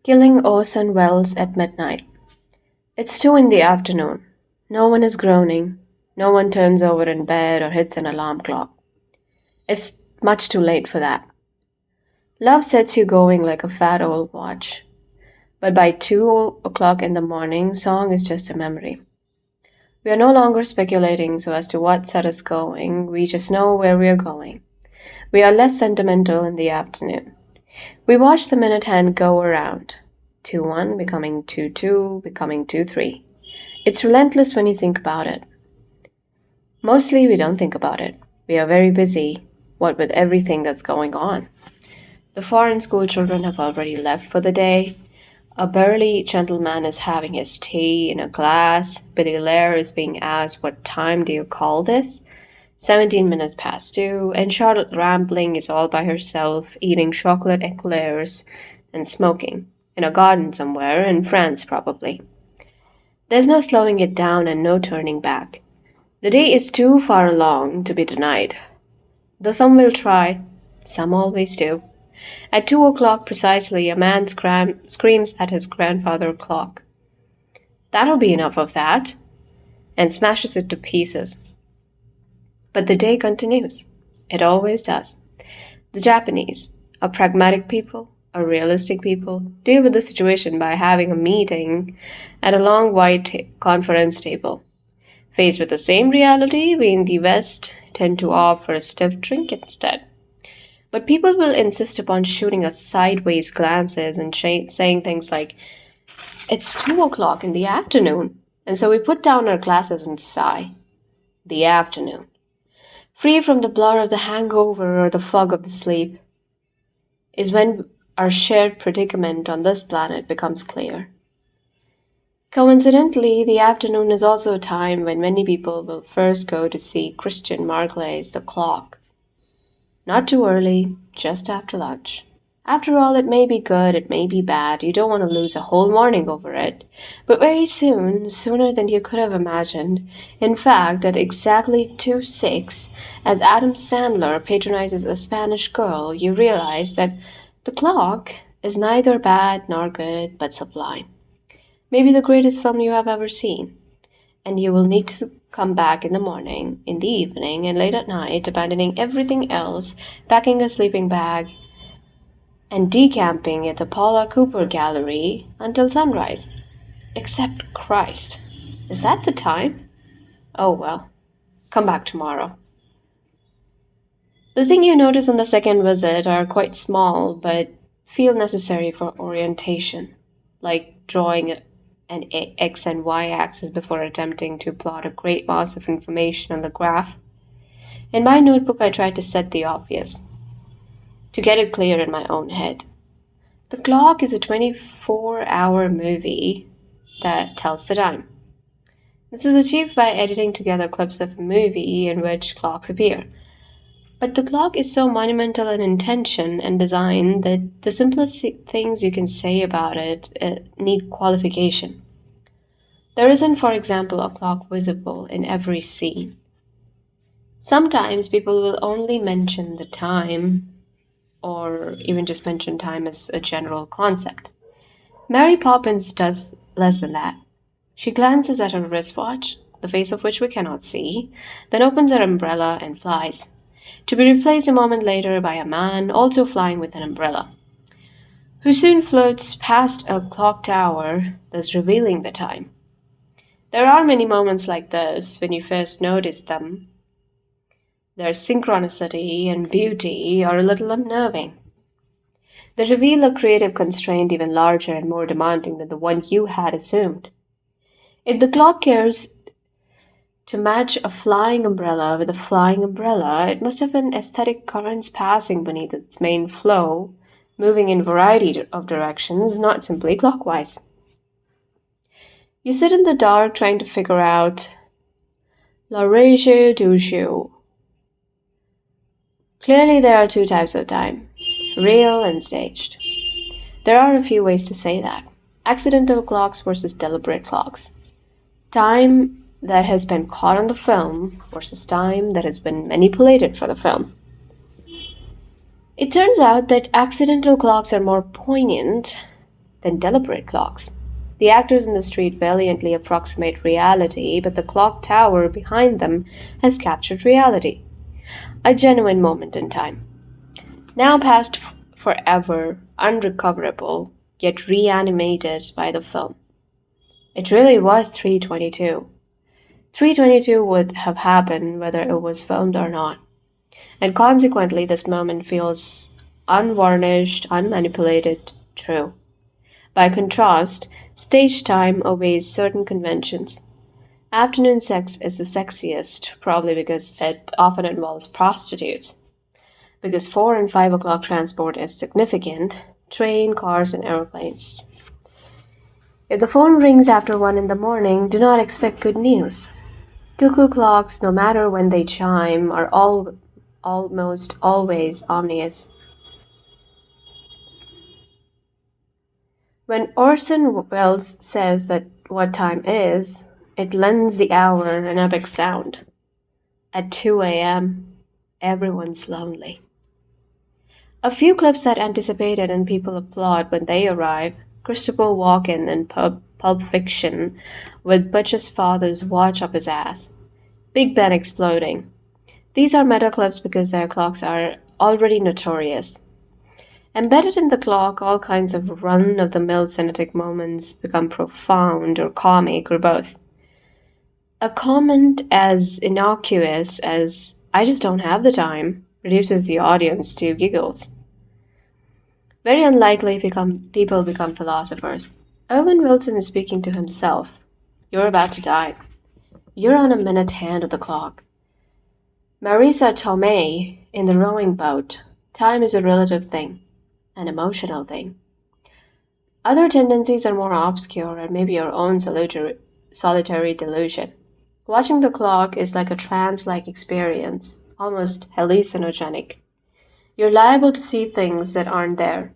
Killing Orson Welles at midnight. It's 2 in the afternoon. No one is groaning. No one turns over in bed or hits an alarm clock. It's much too late for that. Love sets you going like a fat old watch. But by 2 o'clock in the morning, song is just a memory. We are no longer speculating so as to what set us going. We just know where we are going. We are less sentimental in the afternoon. We watch the minute hand go around. 2-1 becoming 2-2, becoming 2-3. It's relentless when you think about it. Mostly we don't think about it. We are very busy, what with everything that's going on. The foreign school children have already left for the day. A burly gentleman is having his tea in a glass. Billy Lair is being asked, "What time do you call this?" 17 minutes past 2, and Charlotte Rampling is all by herself, eating chocolate eclairs and smoking, in a garden somewhere, in France probably. There's no slowing it down and no turning back. The day is too far along to be denied. Though some will try, some always do. At 2 o'clock precisely, a man screams at his grandfather clock. "That'll be enough of that," and smashes it to pieces. But the day continues. It always does. The Japanese, a pragmatic people, a realistic people, deal with the situation by having a meeting at a long white conference table. Faced with the same reality, we in the West tend to opt for a stiff drink instead. But people will insist upon shooting us sideways glances and saying things like, "It's 2 o'clock in the afternoon," and so we put down our glasses and sigh. The afternoon. Free from the blur of the hangover or the fog of the sleep, is when our shared predicament on this planet becomes clear. Coincidentally, the afternoon is also a time when many people will first go to see Christian Marclay's The Clock. Not too early, just after lunch. After all, it may be good, it may be bad, you don't want to lose a whole morning over it. But very soon, sooner than you could have imagined, in fact, at exactly 2:06, as Adam Sandler patronizes a Spanish girl, you realize that The Clock is neither bad nor good, but sublime. Maybe the greatest film you have ever seen. And you will need to come back in the morning, in the evening, and late at night, abandoning everything else, packing a sleeping bag, and decamping at the Paula Cooper Gallery until sunrise. Except Christ. Is that the time? Oh well. Come back tomorrow. The thing you notice on the second visit are quite small, but feel necessary for orientation, like drawing an X and Y axis before attempting to plot a great mass of information on the graph. In my notebook, I tried to set the obvious, to get it clear in my own head. The Clock is a 24-hour movie that tells the time. This is achieved by editing together clips of a movie in which clocks appear. But the clock is so monumental in intention and design that the simplest things you can say about it need qualification. There isn't, for example, a clock visible in every scene. Sometimes people will only mention the time, or even just mention time as a general concept. Mary Poppins does less than that. She glances at her wristwatch, the face of which we cannot see, then opens her umbrella and flies, to be replaced a moment later by a man also flying with an umbrella, who soon floats past a clock tower, thus revealing the time. There are many moments like this when you first notice them. Their synchronicity and beauty are a little unnerving. They reveal a creative constraint even larger and more demanding than the one you had assumed. If the clock cares to match a flying umbrella with a flying umbrella, it must have been aesthetic currents passing beneath its main flow, moving in variety of directions, not simply clockwise. You sit in the dark trying to figure out la ratio du jour. Clearly there are two types of time, real and staged. There are a few ways to say that. Accidental clocks versus deliberate clocks. Time that has been caught on the film versus time that has been manipulated for the film. It turns out that accidental clocks are more poignant than deliberate clocks. The actors in the street valiantly approximate reality, but the clock tower behind them has captured reality, a genuine moment in time. Now past forever, unrecoverable, yet reanimated by the film. It really was 322. 322 would have happened whether it was filmed or not, and consequently, this moment feels unvarnished, unmanipulated, true. By contrast, stage time obeys certain conventions. Afternoon sex is the sexiest, probably because it often involves prostitutes. Because 4 and 5 o'clock transport is significant, train, cars, and aeroplanes. If the phone rings after 1 in the morning, do not expect good news. Cuckoo clocks, no matter when they chime, are almost always ominous. When Orson Welles says that what time is, it lends the hour an epic sound. At 2 a.m., everyone's lonely. A few clips that anticipated and people applaud when they arrive. Christopher Walken in Pulp Fiction with Butch's father's watch up his ass. Big Ben exploding. These are meta clips because their clocks are already notorious. Embedded in the clock, all kinds of run-of-the-mill cinematic moments become profound or comic or both. A comment as innocuous as, "I just don't have the time," reduces the audience to giggles. Very unlikely people become philosophers. Owen Wilson is speaking to himself. You're about to die. You're on a minute hand of the clock. Marisa Tomei in The Rowing Boat. Time is a relative thing, an emotional thing. Other tendencies are more obscure and maybe your own solitary delusion. Watching the clock is like a trance-like experience, almost hallucinogenic. You're liable to see things that aren't there.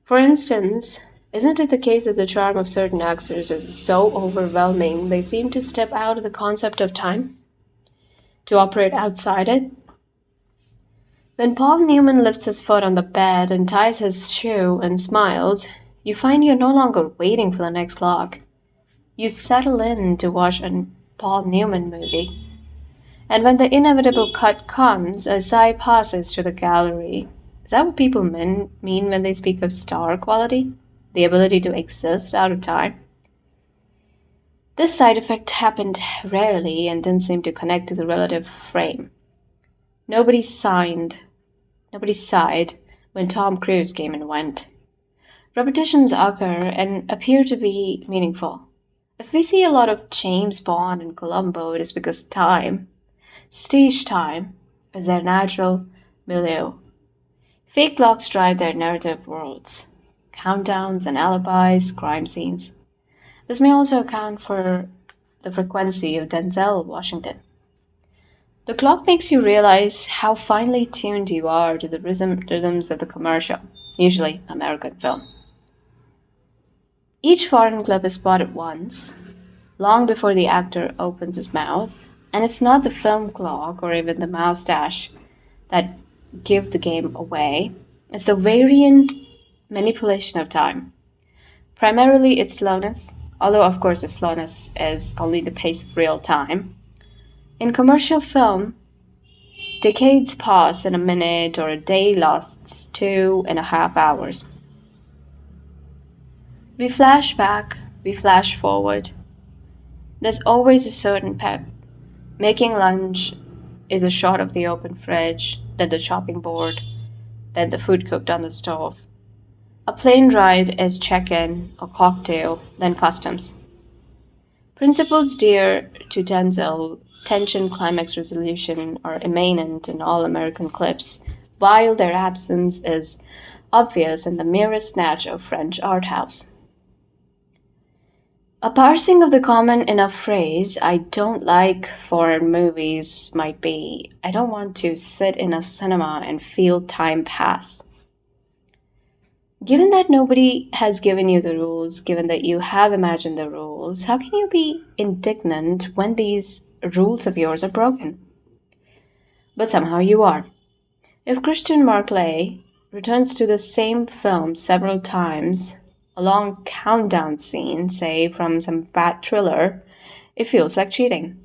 For instance, isn't it the case that the charm of certain actors is so overwhelming they seem to step out of the concept of time? To operate outside it? When Paul Newman lifts his foot on the bed and ties his shoe and smiles, you find you're no longer waiting for the next clock. You settle in to watch a Paul Newman movie. And when the inevitable cut comes, a sigh passes to the gallery. Is that what people mean when they speak of star quality? The ability to exist out of time? This side effect happened rarely and didn't seem to connect to the relative frame. Nobody sighed when Tom Cruise came and went. Repetitions occur and appear to be meaningful. If we see a lot of James Bond and Columbo, it is because time, stage time, is their natural milieu. Fake clocks drive their narrative worlds. Countdowns and alibis, crime scenes. This may also account for the frequency of Denzel Washington. The clock makes you realize how finely tuned you are to the rhythms of the commercial, usually American film. Each foreign clip is spotted once, long before the actor opens his mouth, and it's not the film clock or even the moustache that give the game away. It's the variant manipulation of time. Primarily its slowness, although of course the slowness is only the pace of real time. In commercial film, decades pass in a minute or a day lasts 2.5 hours. We flash back, we flash forward. There's always a certain pep. Making lunch is a shot of the open fridge, then the chopping board, then the food cooked on the stove. A plane ride is check-in, a cocktail, then customs. Principles dear to Denzel, tension, climax resolution, are immanent in all American clips, while their absence is obvious in the merest snatch of French art house. A parsing of the common enough phrase, "I don't like foreign movies," might be, "I don't want to sit in a cinema and feel time pass." Given that nobody has given you the rules, given that you have imagined the rules, how can you be indignant when these rules of yours are broken? But somehow you are. If Christian Marclay returns to the same film several times, A long countdown scene, say from some bad thriller, it feels like cheating.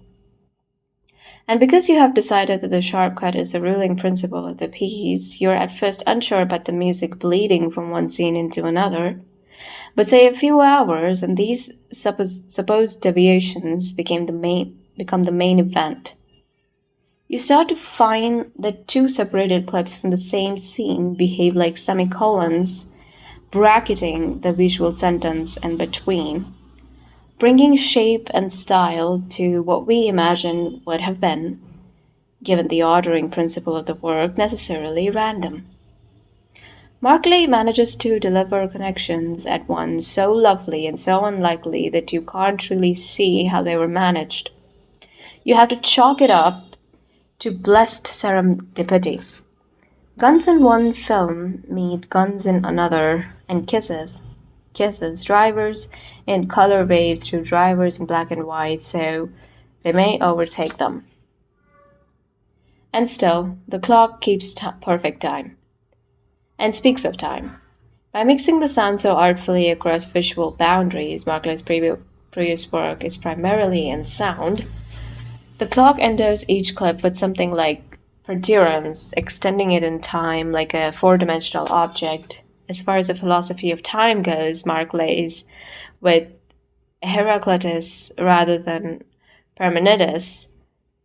And because you have decided that the sharp cut is the ruling principle of the piece, you're at first unsure about the music bleeding from one scene into another. But say a few hours, and these supposed deviations become the main event. You start to find that two separated clips from the same scene behave like semicolons, bracketing the visual sentence in between, bringing shape and style to what we imagine would have been, given the ordering principle of the work, necessarily random. Markley manages to deliver connections at once so lovely and so unlikely that you can't really see how they were managed. You have to chalk it up to blessed serendipity. Guns in one film meet guns in another, and kisses, drivers in color waves through drivers in black and white, so they may overtake them. And still, the clock keeps perfect time, and speaks of time. By mixing the sound so artfully across visual boundaries, Markley's previous work is primarily in sound. The clock enters each clip with something like perdurance, extending it in time like a four-dimensional object. As far as the philosophy of time goes, Markley's with Heraclitus rather than Parmenides,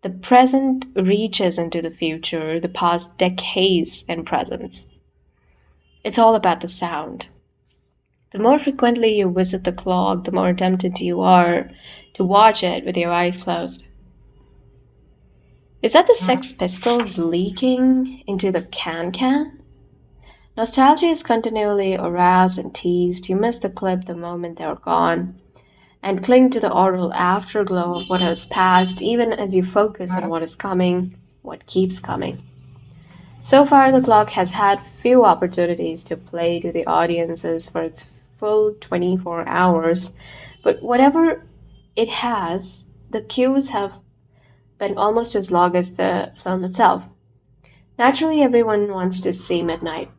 the present reaches into the future, the past decays in presence. It's all about the sound. The more frequently you visit the clock, the more tempted you are to watch it with your eyes closed. Is that the Sex Pistols leaking into the can? Nostalgia is continually aroused and teased. You miss the clip the moment they're gone, and cling to the oral afterglow of what has passed, even as you focus on what is coming, what keeps coming. So far, the clock has had few opportunities to play to the audiences for its full 24 hours, but whatever it has, the cues have been almost as long as the film itself. Naturally, everyone wants to see midnight.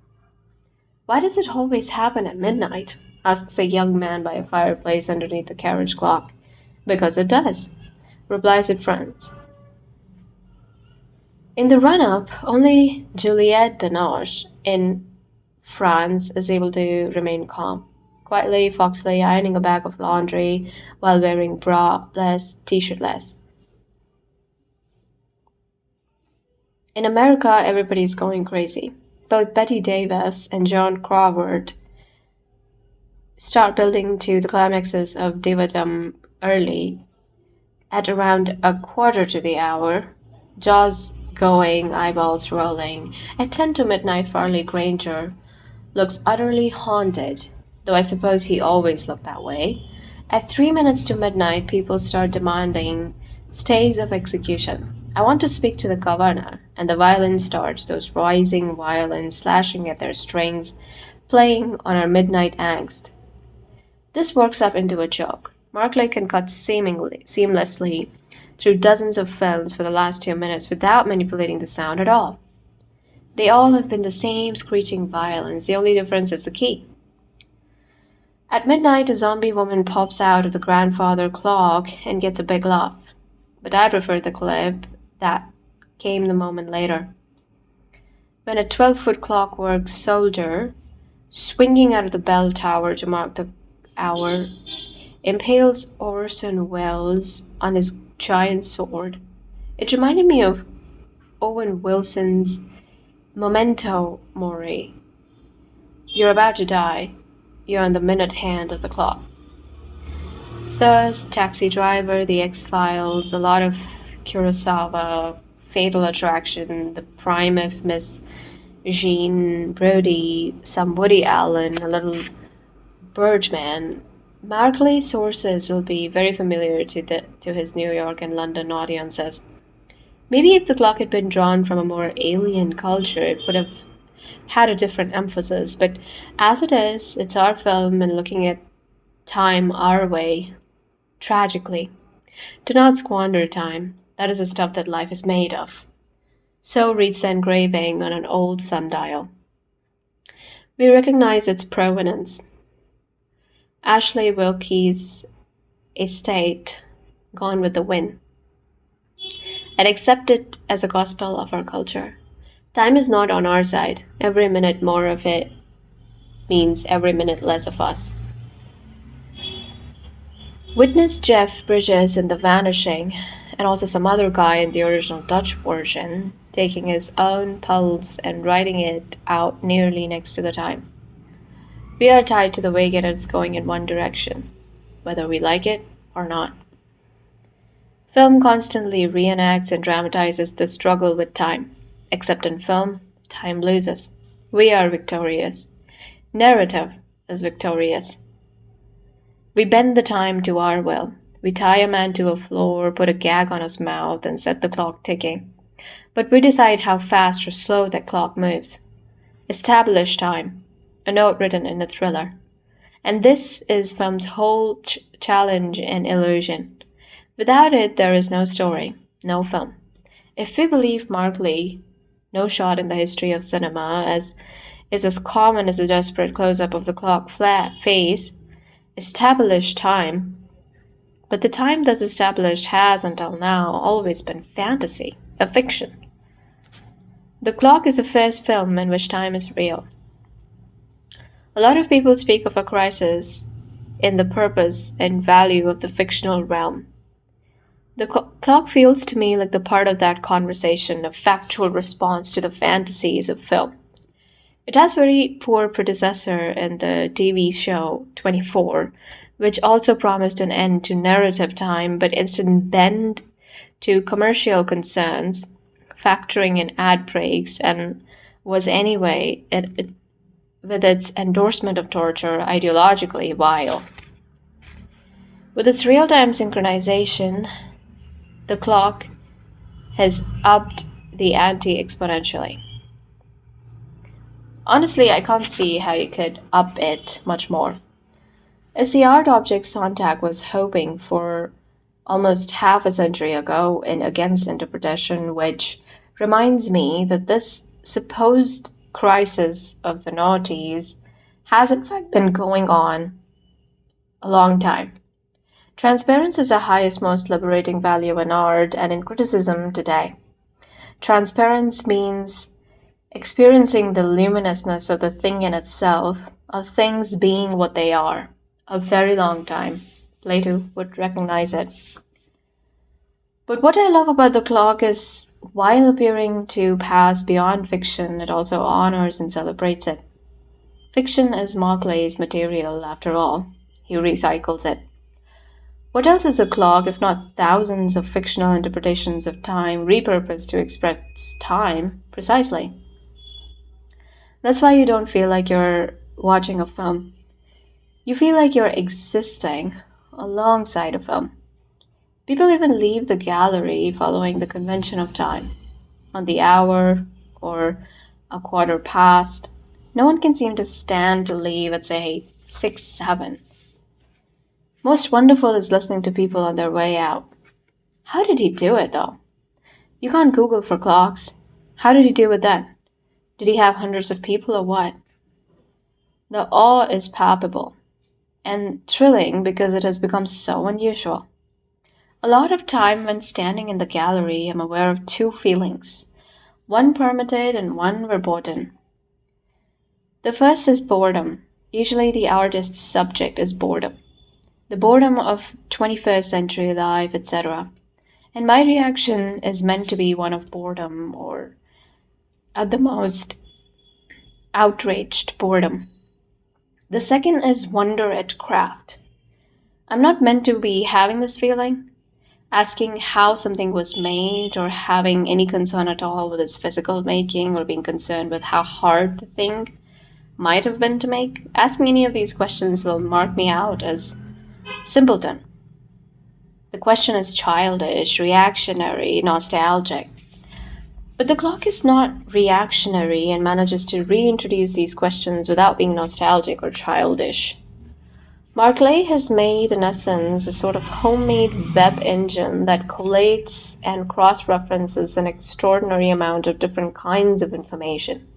Why does it always happen at midnight? Asks a young man by a fireplace underneath the carriage clock. Because it does, replies his friend. In the run-up, only Juliette Binoche in France is able to remain calm, quietly, foxily ironing a bag of laundry while wearing bra-less, t-shirtless. In America, everybody's going crazy. Both Betty Davis and John Crawford start building to the climaxes of divadom early, at around a quarter to the hour, jaws going, eyeballs rolling. At 10 to midnight, Farley Granger looks utterly haunted, though I suppose he always looked that way. At 3 minutes to midnight, people start demanding stays of execution. I want to speak to the governor, and the violin starts, those rising violins slashing at their strings, playing on our midnight angst. This works up into a joke. Markley can cut seamlessly through dozens of films for the last 2 minutes without manipulating the sound at all. They all have been the same screeching violins, the only difference is the key. At midnight, a zombie woman pops out of the grandfather clock and gets a big laugh. But I prefer the clip that came the moment later, when a 12-foot clockwork soldier, swinging out of the bell tower to mark the hour, impales Orson Welles on his giant sword. It reminded me of Owen Wilson's Memento Mori. You're about to die. You're on the minute hand of the clock. Thus, Taxi Driver, The X-Files, a lot of Kurosawa, Fatal Attraction, The Prime of Miss Jean Brodie, some Woody Allen, a little Birdman. Markley's sources will be very familiar to his New York and London audiences. Maybe if the clock had been drawn from a more alien culture, it would have had a different emphasis, but as it is, it's our film and looking at time our way, tragically. Do not squander time. That is the stuff that life is made of. So reads the engraving on an old sundial. We recognize its provenance. Ashley Wilkie's estate, Gone with the Wind, and accept it as a gospel of our culture. Time is not on our side. Every minute more of it means every minute less of us. Witness Jeff Bridges in The Vanishing, and also some other guy in the original Dutch version, taking his own pulse and writing it out nearly next to the time. We are tied to the wagon and it's going in one direction, whether we like it or not. Film constantly reenacts and dramatizes the struggle with time. Except in film, time loses. We are victorious. Narrative is victorious. We bend the time to our will. We tie a man to a floor, put a gag on his mouth, and set the clock ticking. But we decide how fast or slow that clock moves. Establish time, a note written in a thriller. And this is film's whole challenge and illusion. Without it, there is no story, no film. If we believe Mark Lee, no shot in the history of cinema is as common as a desperate close-up of the clock face, establish time, but the time that's established has, until now, always been fantasy, a fiction. The Clock is the first film in which time is real. A lot of people speak of a crisis in the purpose and value of the fictional realm. The clock feels to me like the part of that conversation, a factual response to the fantasies of film. It has very poor predecessor in the TV show 24, which also promised an end to narrative time but instead bent to commercial concerns, factoring in ad breaks, and was anyway, with its endorsement of torture, ideologically vile. With its real-time synchronization, the clock has upped the ante exponentially. Honestly, I can't see how you could up it much more. As the art object Sontag was hoping for almost half a century ago in Against Interpretation, which reminds me that this supposed crisis of the noughties has in fact been going on a long time. Transparency is the highest, most liberating value in art and in criticism today. Transparence means experiencing the luminousness of the thing in itself, of things being what they are. A very long time. Plato would recognize it. But what I love about the clock is, while appearing to pass beyond fiction, it also honors and celebrates it. Fiction is Mark Lay's material, after all. He recycles it. What else is a clock if not thousands of fictional interpretations of time repurposed to express time precisely? That's why you don't feel like you're watching a film. You feel like you're existing alongside a film. People even leave the gallery following the convention of time. On the hour or a quarter past, no one can seem to stand to leave at, say, 6, 7. Most wonderful is listening to people on their way out. How did he do it, though? You can't Google for clocks. How did he do with that? Did he have hundreds of people or what? The awe is palpable and thrilling because it has become so unusual. A lot of time when standing in the gallery, I'm aware of two feelings, one permitted and one verboten. The first is boredom. Usually the artist's subject is boredom. The boredom of 21st century life, etc. And my reaction is meant to be one of boredom, or at the most, outraged boredom. The second is wonder at craft. I'm not meant to be having this feeling, asking how something was made, or having any concern at all with its physical making, or being concerned with how hard the thing might have been to make. Asking any of these questions will mark me out as simpleton. The question is childish, reactionary, nostalgic. But the clock is not reactionary and manages to reintroduce these questions without being nostalgic or childish. Mark Ley has made, in essence, a sort of homemade web engine that collates and cross-references an extraordinary amount of different kinds of information.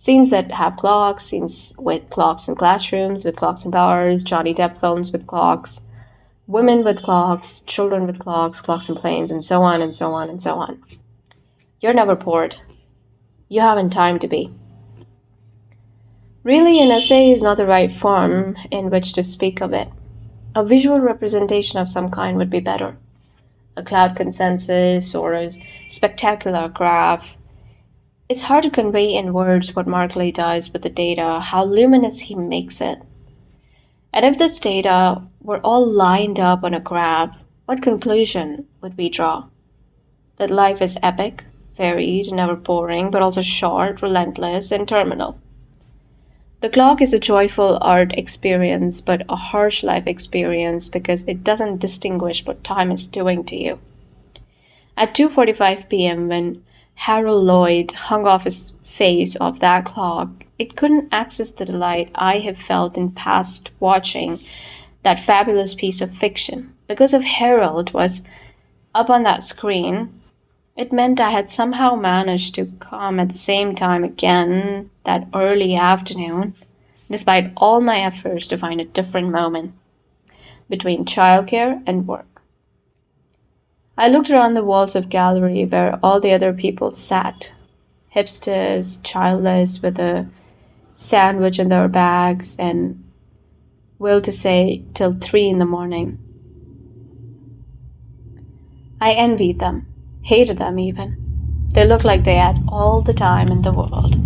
Scenes that have clocks, scenes with clocks in classrooms, with clocks in bars, Johnny Depp films with clocks, women with clocks, children with clocks, clocks in planes, and so on and so on and so on. You're never bored. You haven't time to be. Really, an essay is not the right form in which to speak of it. A visual representation of some kind would be better. A cloud consensus or a spectacular graph. It's hard to convey in words what Markley does with the data, how luminous he makes it. And if this data were all lined up on a graph, what conclusion would we draw? That life is epic, varied, never boring, but also short, relentless, and terminal. The clock is a joyful art experience, but a harsh life experience because it doesn't distinguish what time is doing to you. At 2:45 p.m., when Harold Lloyd hung off his face off that clock, it couldn't access the delight I have felt in past watching that fabulous piece of fiction. Because if Harold was up on that screen, it meant I had somehow managed to come at the same time again that early afternoon, despite all my efforts to find a different moment between childcare and work. I looked around the walls of gallery where all the other people sat, hipsters, childless, with a sandwich in their bags and will to say till 3 in the morning. I envied them, hated them even. They looked like they had all the time in the world.